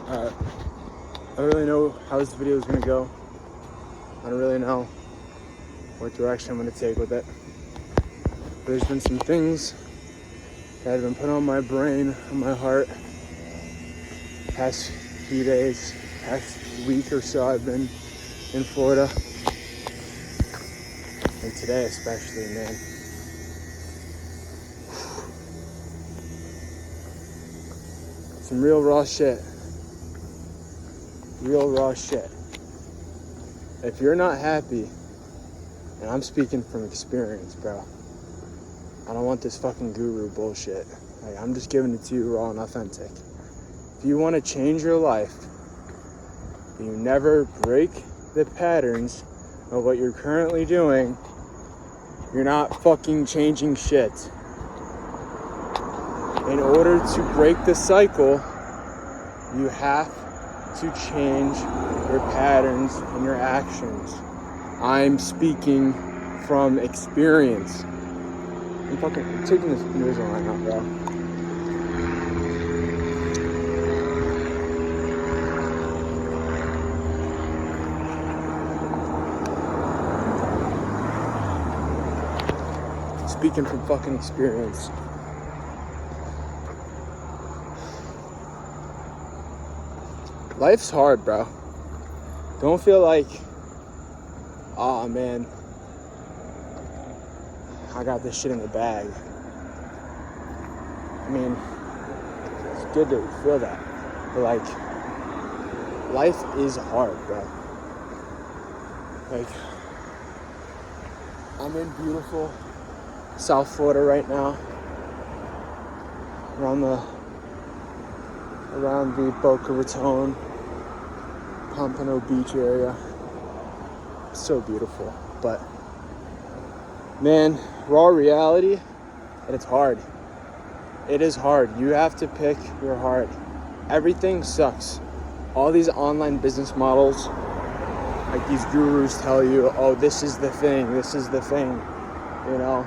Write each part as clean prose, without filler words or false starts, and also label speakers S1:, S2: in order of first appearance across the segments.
S1: I don't really know how this video is going to go. I don't really know what direction I'm going to take with it. There's been some things that have been put on my brain, on my heart, past few days, past week or so I've been in Florida. And today especially, man. Some real raw shit. Real raw shit. If you're not happy, and I'm speaking from experience, bro, I don't want this fucking guru bullshit. Like, I'm just giving it to you raw and authentic. If you want to change your life, you never break the patterns of what you're currently doing, you're not fucking changing shit. In order to break the cycle, you have to change your patterns and your actions. I'm speaking from experience. I'm fucking taking this news line out, bro. Speaking from fucking experience. Life's hard, bro. Don't feel like, oh man, I got this shit in the bag. I mean, it's good to feel that. But like, life is hard, bro. Like, I'm in beautiful South Florida right now. Around the Boca Raton, Pompano Beach area. It's so beautiful. But man, raw reality, and it's hard. It is hard. You have to pick your heart. Everything sucks. All these online business models, like these gurus tell you, oh, this is the thing, this is the thing, you know,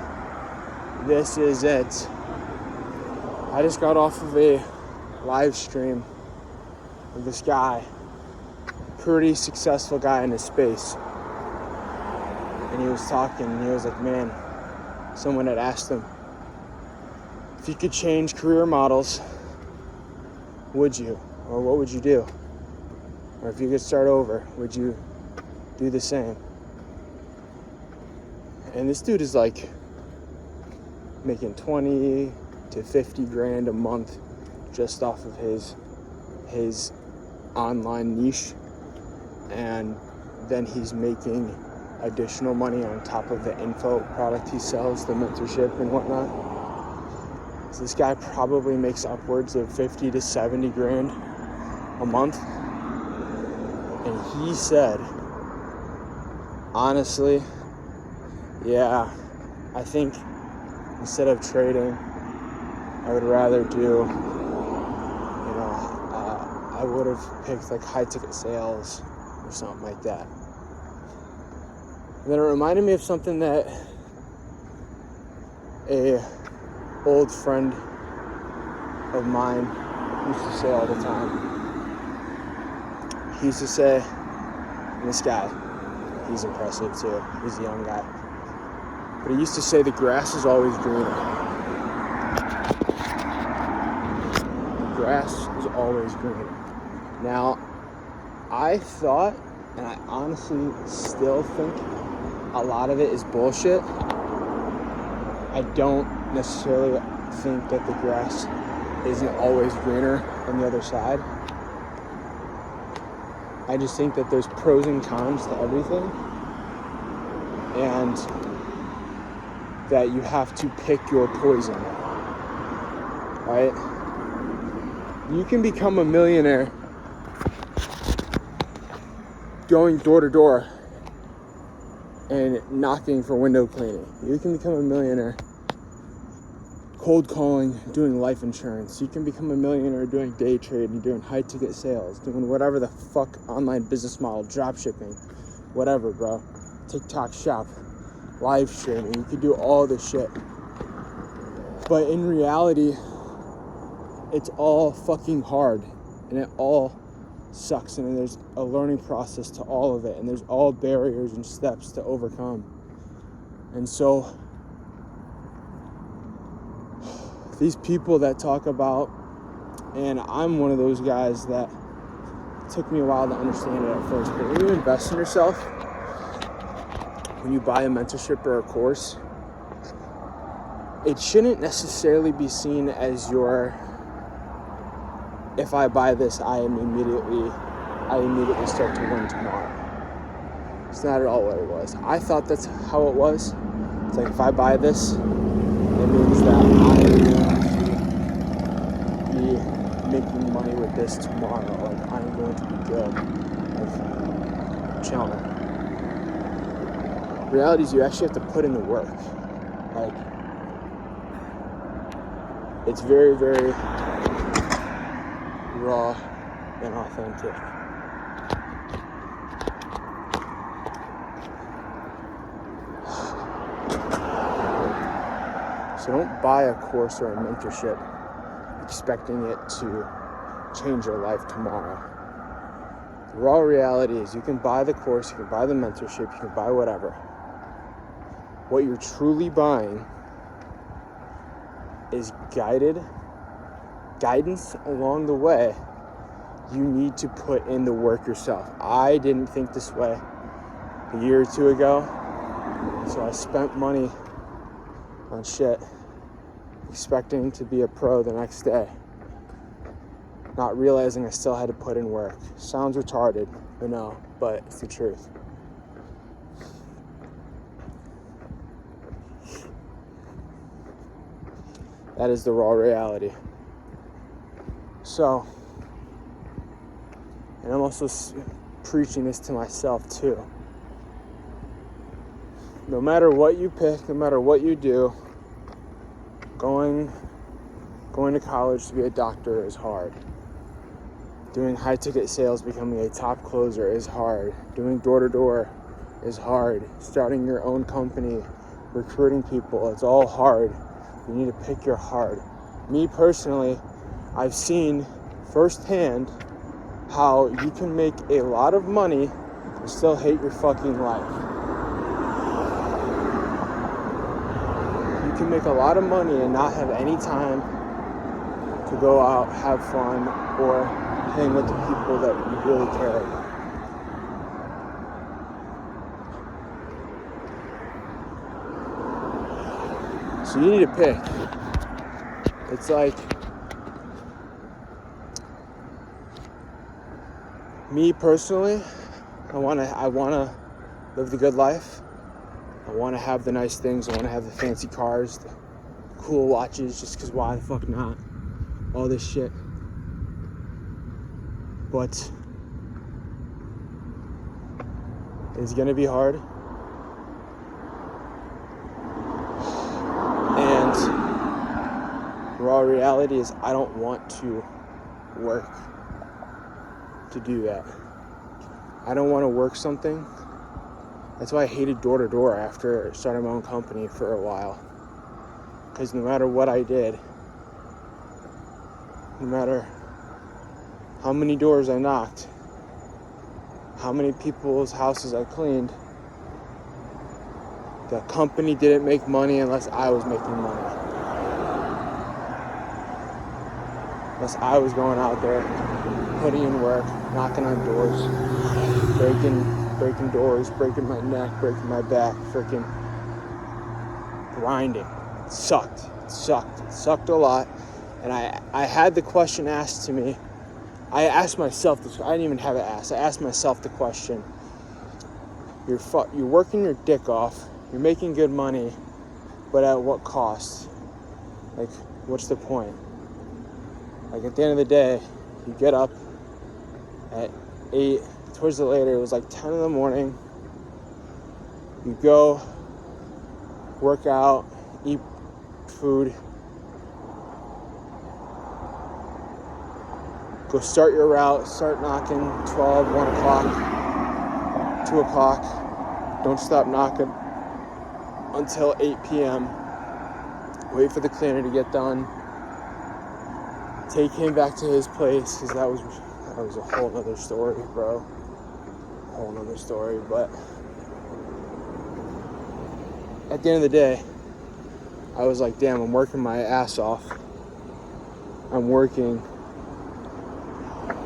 S1: this is it. I just got off of a live stream with this guy, pretty successful guy in his space. And he was talking, and he was like, man, someone had asked him, if you could change career models, would you? Or what would you do? Or if you could start over, would you do the same? And this dude is like making 20 to 50 grand a month just off of his online niche, and then he's making additional money on top of the info product he sells, the mentorship and whatnot. So this guy probably makes upwards of 50 to 70 grand a month. And he said, honestly, yeah, I think instead of trading, I would rather do, I would have picked like high ticket sales or something like that. And then it reminded me of something that a old friend of mine used to say all the time. He used to say, and this guy, he's impressive too, he's a young guy, but he used to say the grass is always greener. The grass is always greener. Now, I thought, and I honestly still think, a lot of it is bullshit. I don't necessarily think that the grass isn't always greener on the other side. I just think that there's pros and cons to everything, and that you have to pick your poison, right? You can become a millionaire going door to door and knocking for window cleaning. You can become a millionaire cold calling, doing life insurance. You can become a millionaire doing day trading, doing high ticket sales, doing whatever the fuck online business model, drop shipping, whatever, bro. TikTok shop, live streaming. You can do all this shit. But in reality, it's all fucking hard, and it all sucks, and there's a learning process to all of it, and there's all barriers and steps to overcome. And so these people that talk about, and I'm one of those guys that it took me a while to understand it at first, but when you invest in yourself, when you buy a mentorship or a course, it shouldn't necessarily be seen as your, if I buy this, I immediately start to win tomorrow. It's not at all what it was. I thought that's how it was. It's like, if I buy this, it means that I'm going to be making money with this tomorrow. Like, I'm going to be good. Like, chilling. The reality is you actually have to put in the work. Like, it's very, very raw and authentic. So don't buy a course or a mentorship expecting it to change your life tomorrow. The raw reality is you can buy the course, you can buy the mentorship, you can buy whatever. What you're truly buying is guidance along the way. You need to put in the work yourself. I didn't think this way a year or two ago, so I spent money on shit expecting to be a pro the next day, not realizing I still had to put in work. Sounds retarded, I know, but it's the truth. That is the raw reality. So, and I'm also preaching this to myself too. No matter what you pick, no matter what you do, going to college to be a doctor is hard. Doing high-ticket sales, becoming a top closer is hard. Doing door-to-door is hard. Starting your own company, recruiting people, it's all hard. You need to pick your hard. Me personally, I've seen firsthand how you can make a lot of money and still hate your fucking life. You can make a lot of money and not have any time to go out, have fun, or hang with the people that you really care about. So you need to pick. It's like, me personally, I wanna live the good life. I wanna have the nice things. I wanna have the fancy cars, the cool watches, just because why the fuck not? All this shit. But it's gonna be hard. And the raw reality is I don't want to work to do that. I don't want to work something. That's why I hated door-to-door after starting my own company for a while. Because no matter what I did, no matter how many doors I knocked, how many people's houses I cleaned, the company didn't make money unless I was making money. Unless I was going out there, putting in work, knocking on doors, breaking doors, breaking my neck, breaking my back, freaking grinding. It sucked a lot. And I had the question asked to me. I asked myself this. I didn't even have it asked. I asked myself the question. You're working your dick off. You're making good money, but at what cost? Like, what's the point? Like, at the end of the day, you get up at 8, towards the later, it was like 10 in the morning. You go, work out, eat food, go start your route, start knocking 12, 1 o'clock, 2 o'clock. Don't stop knocking until 8 p.m. Wait for the cleaner to get done. Take him back to his place, because that was a whole nother story, bro. Whole nother story. But at the end of the day, I was like, damn, I'm working my ass off. I'm working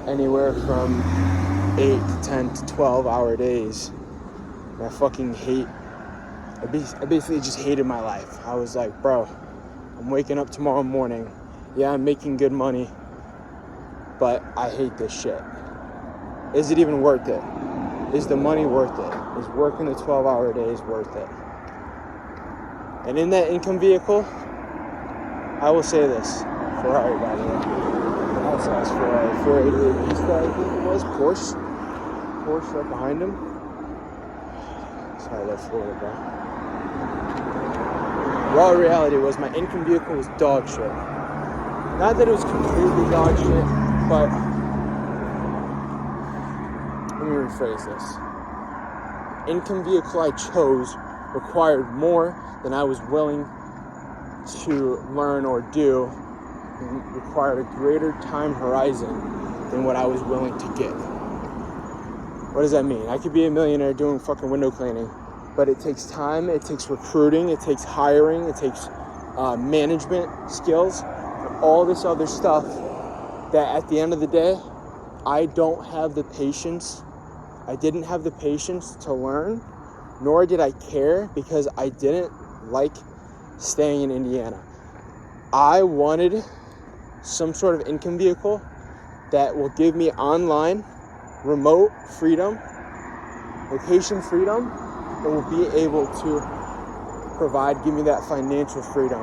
S1: anywhere from 8 to 10 to 12-hour days. And I fucking hate, I basically just hated my life. I was like, bro, I'm waking up tomorrow morning. Yeah, I'm making good money, but I hate this shit. Is it even worth it? Is the money worth it? Is working the 12-hour days worth it? And in that income vehicle, I will say this. Ferrari, by the way. That's nice Ferrari. 488 Misc, I think it was. Porsche right behind him. Sorry, I love Florida, bro. Raw reality was my income vehicle was dog shit. Not that it was completely dog shit, but let me rephrase this. Income vehicle I chose required more than I was willing to learn or do, and required a greater time horizon than what I was willing to give. What does that mean? I could be a millionaire doing fucking window cleaning, but it takes time, it takes recruiting, it takes hiring, it takes management skills, and all this other stuff that at the end of the day, I don't have the patience. I didn't have the patience to learn, nor did I care, because I didn't like staying in Indiana. I wanted some sort of income vehicle that will give me online, remote freedom, location freedom, and will be able to give me that financial freedom.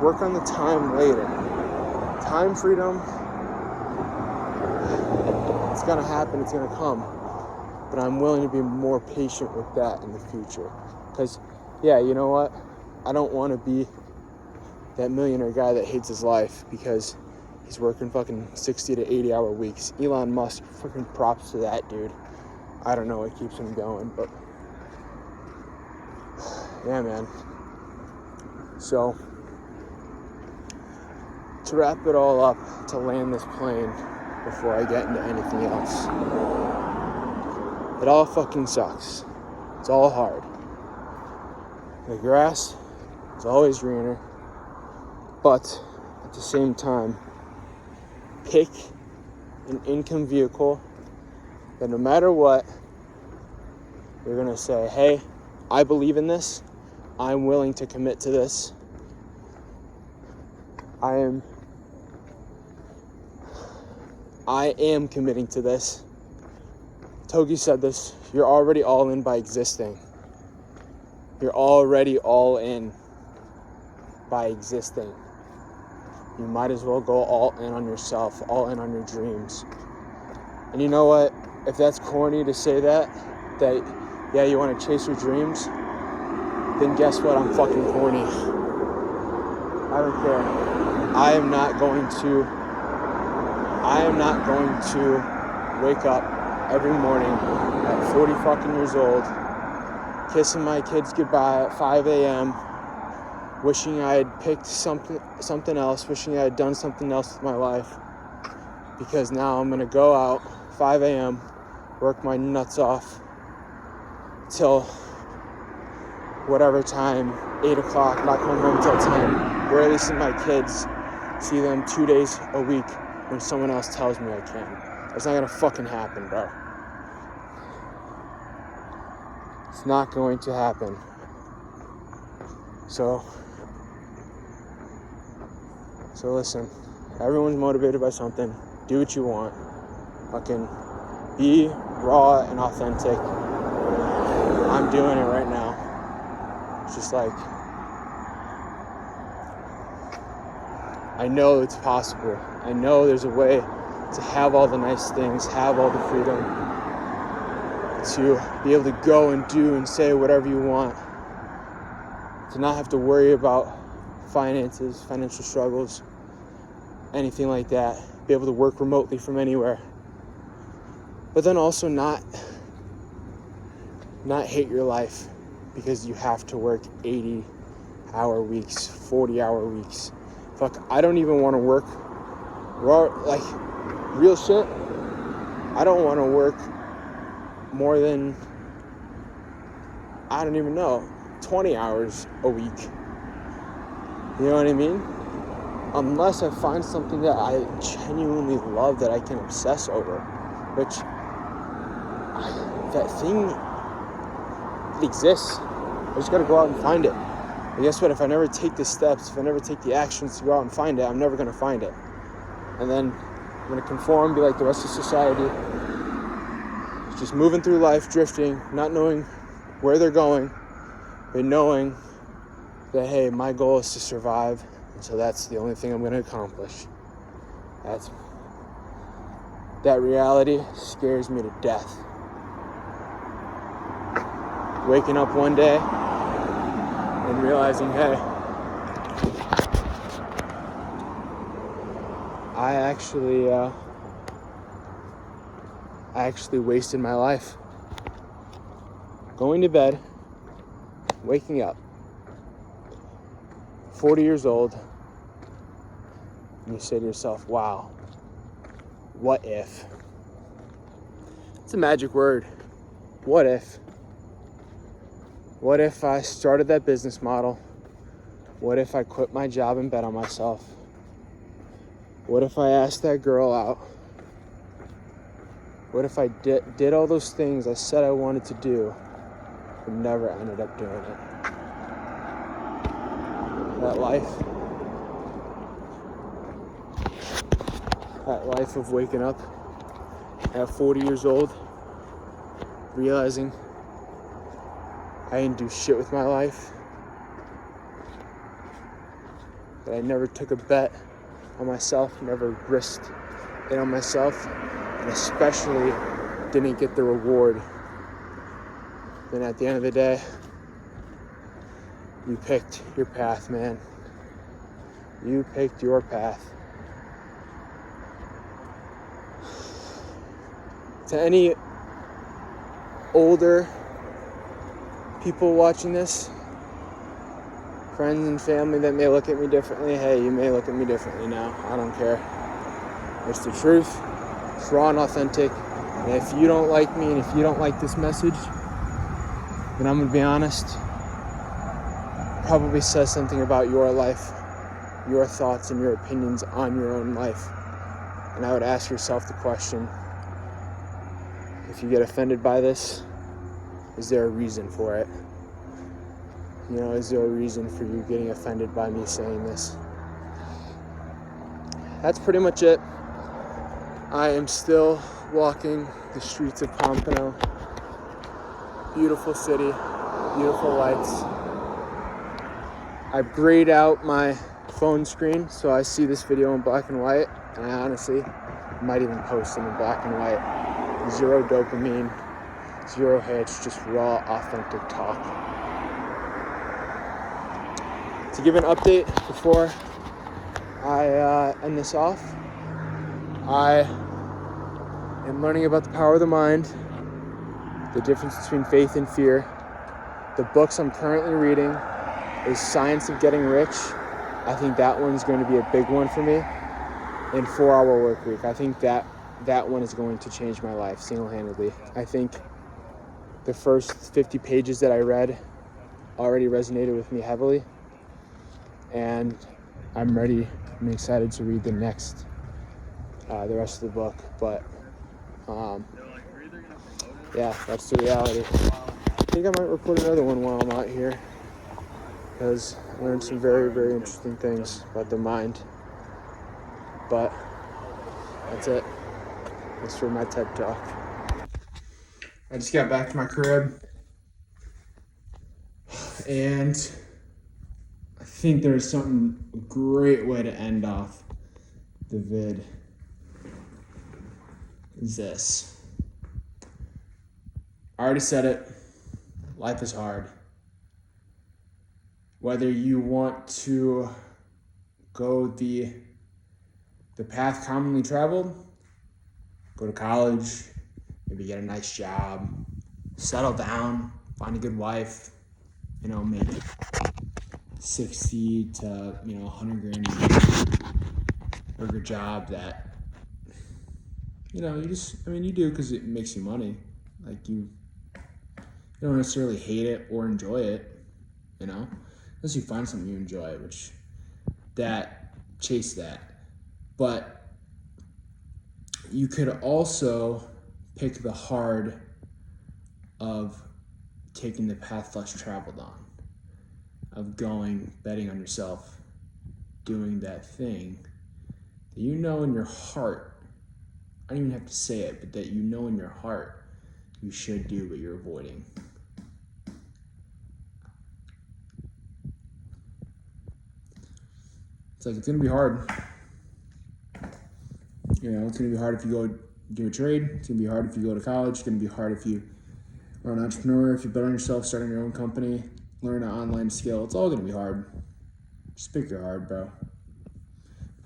S1: Work on the time later. Time freedom, it's gonna happen, it's gonna come. But I'm willing to be more patient with that in the future. Because, yeah, you know what? I don't want to be that millionaire guy that hates his life because he's working fucking 60 to 80 hour weeks. Elon Musk, fucking props to that dude. I don't know what keeps him going, but yeah, man. So, to wrap it all up, to land this plane before I get into anything else, it all fucking sucks. It's all hard. The grass is always greener, but at the same time, pick an income vehicle that no matter what, you're gonna say, hey, I believe in this. I'm willing to commit to this. I am committing to this. Togi said this, you're already all in by existing. You're already all in by existing. You might as well go all in on yourself, all in on your dreams. And you know what? If that's corny to say that yeah, you want to chase your dreams, then guess what? I'm fucking corny. I don't care. I am not going to wake up every morning at 40 fucking years old, kissing my kids goodbye at 5 a.m., wishing I had picked something else, wishing I had done something else with my life, because now I'm going to go out 5 a.m., work my nuts off till whatever time, 8 o'clock, not come home till 10, barely see my kids, see them 2 days a week when someone else tells me I can. That's not going to fucking happen, bro. It's not going to happen. So listen, everyone's motivated by something. Do what you want. Fucking be raw and authentic. I'm doing it right now. It's just like, I know it's possible. I know there's a way to have all the nice things, have all the freedom, to be able to go and do and say whatever you want, to not have to worry about finances, financial struggles, anything like that, be able to work remotely from anywhere, but then also not hate your life because you have to work 80-hour weeks, 40-hour weeks. Fuck, I don't even want to work raw, like real shit. I don't want to work more than, I don't even know, 20 hours a week. You know what I mean? Unless I find something that I genuinely love that I can obsess over, which that thing, it exists. I just gotta go out and find it. And guess what? If I never take the steps, if I never take the actions to go out and find it, I'm never gonna find it. And then I'm gonna conform, be like the rest of society, just moving through life, drifting, not knowing where they're going, but knowing that, hey, my goal is to survive, and so that's the only thing I'm gonna accomplish. That reality scares me to death. Waking up one day and realizing, hey, I actually wasted my life going to bed, waking up, 40 years old, and you say to yourself, wow, what if? It's a magic word. What if? What if I started that business model? What if I quit my job and bet on myself? What if I asked that girl out? What if I did all those things I said I wanted to do, but never ended up doing it? That life of waking up at 40 years old, realizing I didn't do shit with my life, that I never took a bet on myself, never risked it on myself, and especially didn't get the reward. Then at the end of the day, you picked your path, man. You picked your path. To any older people watching this, friends and family that may look at me differently, hey, you may look at me differently now. I don't care. It's the truth. It's raw and authentic. And if you don't like me and if you don't like this message, then I'm gonna be honest, it probably says something about your life, your thoughts and your opinions on your own life. And I would ask yourself the question, if you get offended by this, is there a reason for it? You know, is there a reason for you getting offended by me saying this? That's pretty much it. I am still walking the streets of Pompano. Beautiful city, beautiful lights. I grayed out my phone screen so I see this video in black and white, and I honestly might even post it in black and white. Zero dopamine, zero hits, just raw, authentic talk. To give an update before I end this off, I am learning about the power of the mind, the difference between faith and fear. The books I'm currently reading is Science of Getting Rich. I think that one's going to be a big one for me. And 4-Hour Work Week. I think that one is going to change my life single-handedly. I think the first 50 pages that I read already resonated with me heavily. And I'm ready and excited to read the rest of the book. But yeah, that's the reality. I think I might record another one while I'm out here, because I learned some very, very interesting things about the mind. But that's it. That's for my TED Talk. I just got back to my crib, and I think there's a great way to end off the vid. Is this. I already said it. Life is hard. Whether you want to go the path commonly traveled, go to college, maybe get a nice job, settle down, find a good wife, make 60 to, 100 grand a year, work a job that you know, you do because it makes you money. Like, you don't necessarily hate it or enjoy it, you know, unless you find something you enjoy, which chase that. But you could also pick the hard of taking the path less traveled on, of betting on yourself, doing that thing that you know in your heart, I don't even have to say it, but that you know in your heart you should do, but you're avoiding. It's like, it's going to be hard. You know, it's going to be hard if you go do a trade. It's going to be hard if you go to college. It's going to be hard if you are an entrepreneur, if you bet on yourself, starting your own company, learn an online skill. It's all going to be hard. Just pick your heart, bro.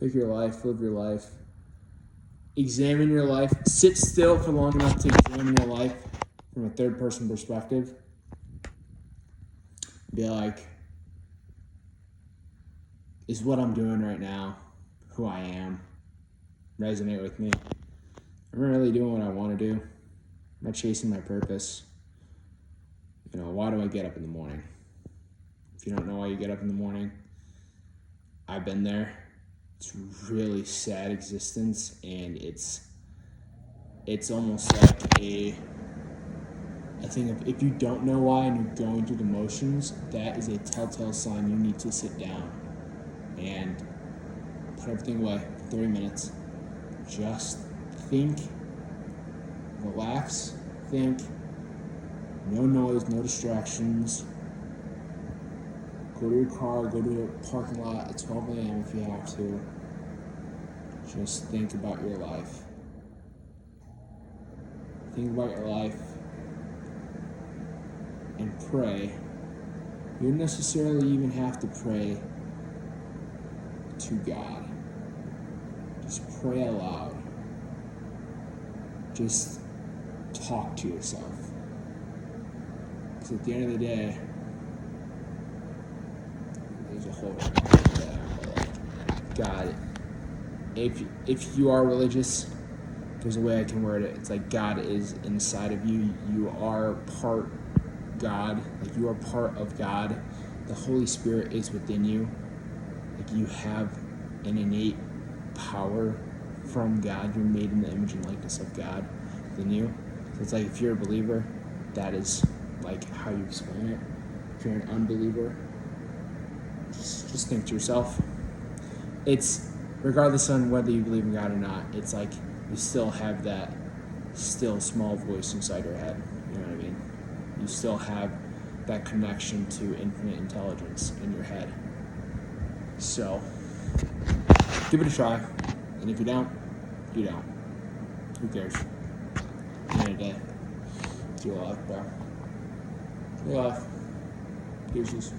S1: Pick your life, live your life. Examine your life. Sit still for long enough to examine your life from a third-person perspective. Be like, is what I'm doing right now who I am? Resonate with me? Am I really doing what I want to do? Am I chasing my purpose? You know, why do I get up in the morning? If you don't know why you get up in the morning, I've been there. It's a really sad existence, and it's almost like a thing of, if you don't know why and you're going through the motions, that is a telltale sign you need to sit down and put everything away for 30 minutes. Just think, relax, think, no noise, no distractions. Go to your car, go to a parking lot at 12 a.m. if you have to. Just think about your life. Think about your life and pray. You don't necessarily even have to pray to God. Just pray aloud. Just talk to yourself. Because at the end of the day, there's a whole God. If you are religious, there's a way I can word it. It's like, God is inside of you. You are part God. Like, you are part of God. The Holy Spirit is within you. Like, you have an innate power from God. You're made in the image and likeness of God within you. So it's like, if you're a believer, that is like how you explain it. If you're an unbeliever, just think to yourself. It's regardless on whether you believe in God or not, it's like you still have that still small voice inside your head. You know what I mean? You still have that connection to infinite intelligence in your head. So give it a try. And if you don't, you don't. Who cares? At the end of the day, it's your life, bro. Your life. Deuces.